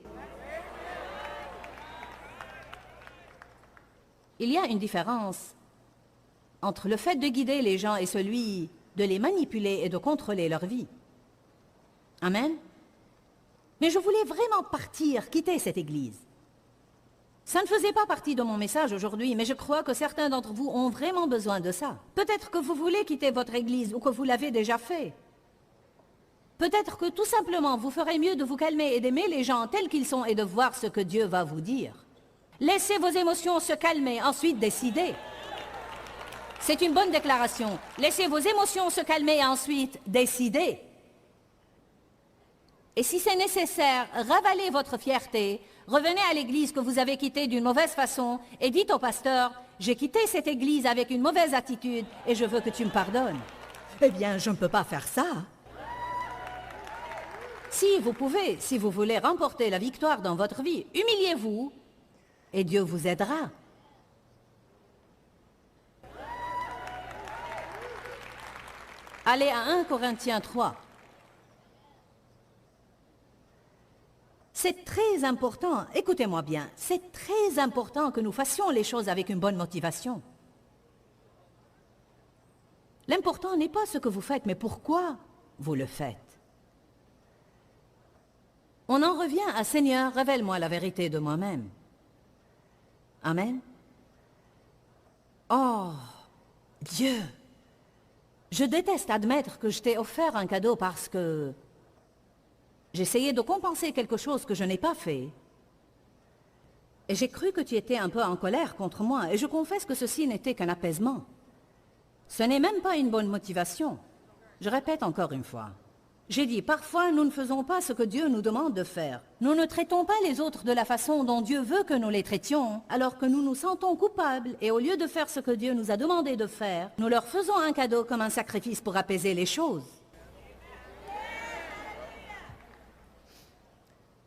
il y a une différence entre le fait de guider les gens et celui de les manipuler et de contrôler leur vie. Amen. Mais je voulais vraiment partir, quitter cette Église. Ça ne faisait pas partie de mon message aujourd'hui, mais je crois que certains d'entre vous ont vraiment besoin de ça. Peut-être que vous voulez quitter votre Église ou que vous l'avez déjà fait. Peut-être que tout simplement vous ferez mieux de vous calmer et d'aimer les gens tels qu'ils sont et de voir ce que Dieu va vous dire. Laissez vos émotions se calmer, ensuite décidez. C'est une bonne déclaration. Laissez vos émotions se calmer et ensuite décidez. Et si c'est nécessaire, ravalez votre fierté, revenez à l'église que vous avez quittée d'une mauvaise façon et dites au pasteur, j'ai quitté cette église avec une mauvaise attitude et je veux que tu me pardonnes. Eh bien, je ne peux pas faire ça. Si vous pouvez, si vous voulez remporter la victoire dans votre vie, humiliez-vous et Dieu vous aidera. Allez à 1 Corinthiens 3. C'est très important, écoutez-moi bien, c'est très important que nous fassions les choses avec une bonne motivation. L'important n'est pas ce que vous faites, mais pourquoi vous le faites. On en revient à Seigneur, révèle-moi la vérité de moi-même. Amen. Oh, Dieu, je déteste admettre que je t'ai offert un cadeau parce que j'essayais de compenser quelque chose que je n'ai pas fait. Et j'ai cru que tu étais un peu en colère contre moi, et je confesse que ceci n'était qu'un apaisement. Ce n'est même pas une bonne motivation. Je répète encore une fois. J'ai dit, parfois nous ne faisons pas ce que Dieu nous demande de faire. Nous ne traitons pas les autres de la façon dont Dieu veut que nous les traitions, alors que nous nous sentons coupables, et au lieu de faire ce que Dieu nous a demandé de faire, nous leur faisons un cadeau comme un sacrifice pour apaiser les choses.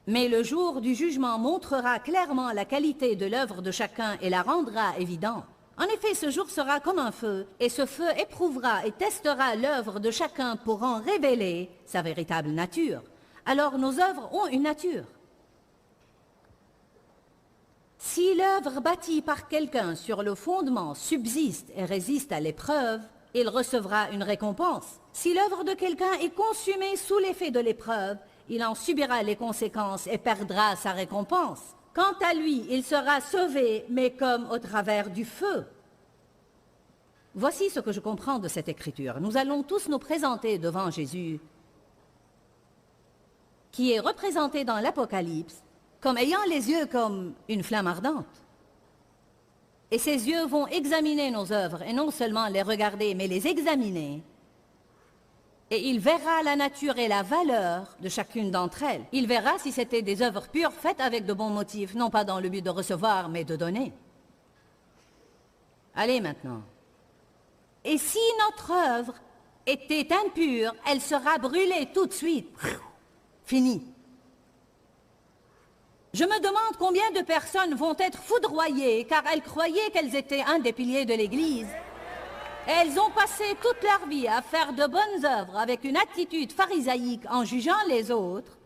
Mais le jour du jugement montrera clairement la qualité de l'œuvre de chacun et la rendra évidente. En effet, ce jour sera comme un feu, et ce feu éprouvera et testera l'œuvre de chacun pour en révéler sa véritable nature. Alors nos œuvres ont une nature. Si l'œuvre bâtie par quelqu'un sur le fondement subsiste et résiste à l'épreuve, il recevra une récompense. Si l'œuvre de quelqu'un est consumée sous l'effet de l'épreuve, il en subira les conséquences et perdra sa récompense. Quant à lui, il sera sauvé, mais comme au travers du feu. Voici ce que je comprends de cette écriture. Nous allons tous nous présenter devant Jésus, qui est représenté dans l'Apocalypse, comme ayant les yeux comme une flamme ardente. Et ses yeux vont examiner nos œuvres, et non seulement les regarder, mais les examiner. Et il verra la nature et la valeur de chacune d'entre elles. Il verra si c'était des œuvres pures faites avec de bons motifs, non pas dans le but de recevoir, mais de donner. Allez maintenant. Et si notre œuvre était impure, elle sera brûlée tout de suite. Fini. Je me demande combien de personnes vont être foudroyées car elles croyaient qu'elles étaient un des piliers de l'Église. Elles ont passé toute leur vie à faire de bonnes œuvres avec une attitude pharisaïque en jugeant les autres.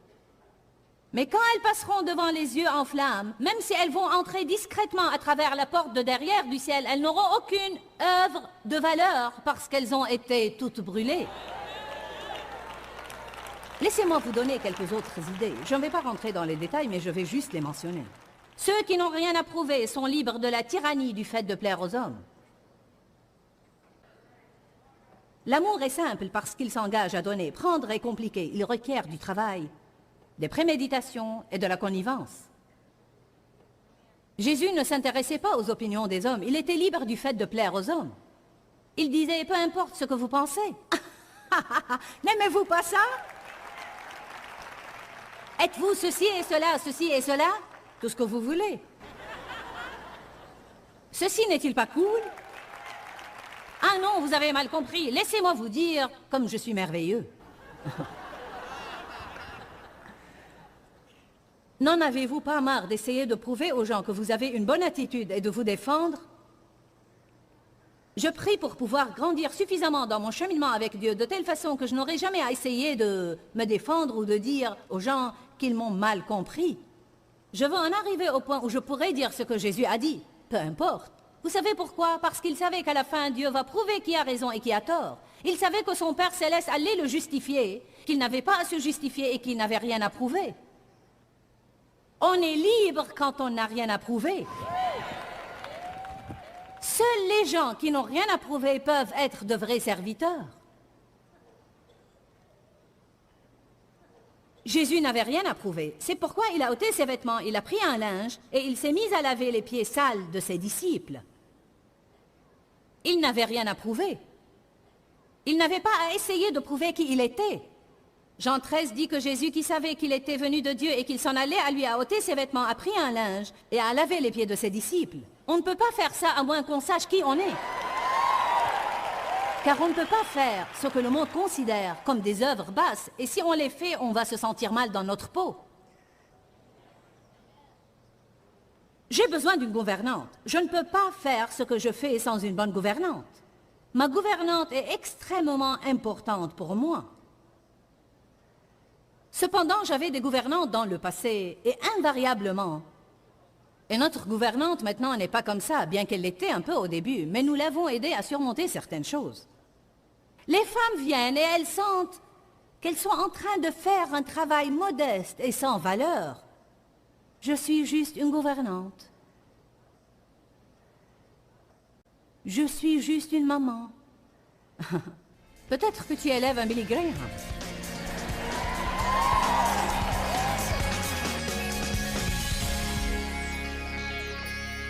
Mais quand elles passeront devant les yeux en flammes, même si elles vont entrer discrètement à travers la porte de derrière du ciel, elles n'auront aucune œuvre de valeur parce qu'elles ont été toutes brûlées. Laissez-moi vous donner quelques autres idées. Je ne vais pas rentrer dans les détails, mais je vais juste les mentionner. Ceux qui n'ont rien à prouver sont libres de la tyrannie du fait de plaire aux hommes. L'amour est simple parce qu'il s'engage à donner. Prendre est compliqué. Il requiert du travail, des préméditations et de la connivence. Jésus ne s'intéressait pas aux opinions des hommes. Il était libre du fait de plaire aux hommes. Il disait, peu importe ce que vous pensez. N'aimez-vous pas ça? Êtes-vous ceci et cela? Tout ce que vous voulez. Ceci n'est-il pas cool? Ah non, vous avez mal compris. Laissez-moi vous dire comme je suis merveilleux. N'en avez-vous pas marre d'essayer de prouver aux gens que vous avez une bonne attitude et de vous défendre? Je prie pour pouvoir grandir suffisamment dans mon cheminement avec Dieu, de telle façon que je n'aurai jamais à essayer de me défendre ou de dire aux gens qu'ils m'ont mal compris. Je veux en arriver au point où je pourrai dire ce que Jésus a dit, peu importe. Vous savez pourquoi? Parce qu'il savait qu'à la fin, Dieu va prouver qui a raison et qui a tort. Il savait que son Père Céleste allait le justifier, qu'il n'avait pas à se justifier et qu'il n'avait rien à prouver. On est libre quand on n'a rien à prouver. Seuls les gens qui n'ont rien à prouver peuvent être de vrais serviteurs. Jésus n'avait rien à prouver. C'est pourquoi il a ôté ses vêtements, il a pris un linge et il s'est mis à laver les pieds sales de ses disciples. Il n'avait rien à prouver. Il n'avait pas à essayer de prouver qui il était. Jean 13 dit que Jésus, qui savait qu'il était venu de Dieu et qu'il s'en allait à lui, a ôté ses vêtements, a pris un linge et a lavé les pieds de ses disciples. On ne peut pas faire ça à moins qu'on sache qui on est. Car on ne peut pas faire ce que le monde considère comme des œuvres basses, et si on les fait, on va se sentir mal dans notre peau. J'ai besoin d'une gouvernante. Je ne peux pas faire ce que je fais sans une bonne gouvernante. Ma gouvernante est extrêmement importante pour moi. Cependant, j'avais des gouvernantes dans le passé, et invariablement. Et notre gouvernante maintenant n'est pas comme ça, bien qu'elle l'était un peu au début, mais nous l'avons aidée à surmonter certaines choses. Les femmes viennent et elles sentent qu'elles sont en train de faire un travail modeste et sans valeur. Je suis juste une gouvernante. Je suis juste une maman. Peut-être que tu élèves un Billy Graham.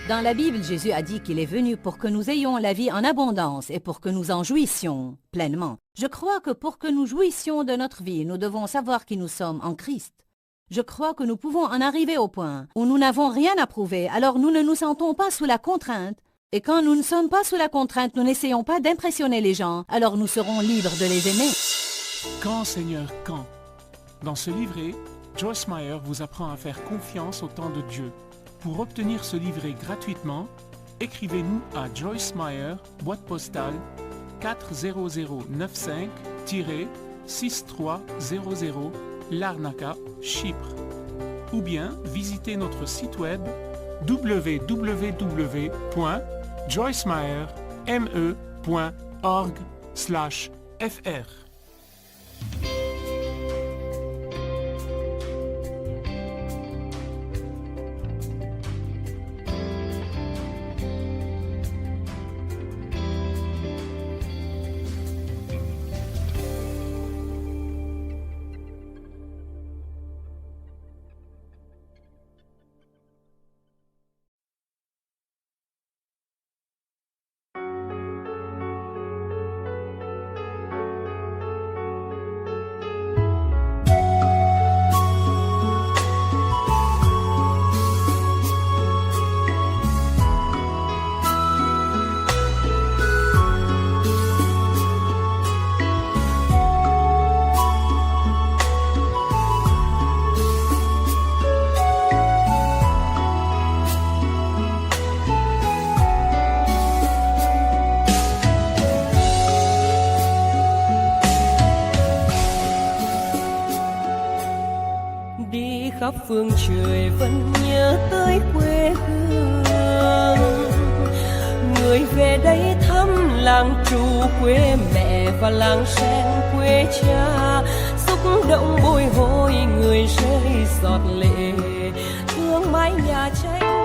Dans la Bible, Jésus a dit qu'il est venu pour que nous ayons la vie en abondance et pour que nous en jouissions pleinement. Je crois que pour que nous jouissions de notre vie, nous devons savoir qui nous sommes en Christ. Je crois que nous pouvons en arriver au point où nous n'avons rien à prouver, alors nous ne nous sentons pas sous la contrainte. Et quand nous ne sommes pas sous la contrainte, nous n'essayons pas d'impressionner les gens, alors nous serons libres de les aimer. Quand, Seigneur, quand? Dans ce livret, Joyce Meyer vous apprend à faire confiance au temps de Dieu. Pour obtenir ce livret gratuitement, écrivez-nous à Joyce Meyer, boîte postale 40095-6300, Larnaca, Chypre. Ou bien visitez notre site web www.joycemeyerme.org/fr. khắp phương trời vẫn nhớ tới quê hương. Người về đây thăm làng Trù quê mẹ và làng Sen quê cha, xúc động bồi hồi người rơi giọt lệ thương mái nhà tranh.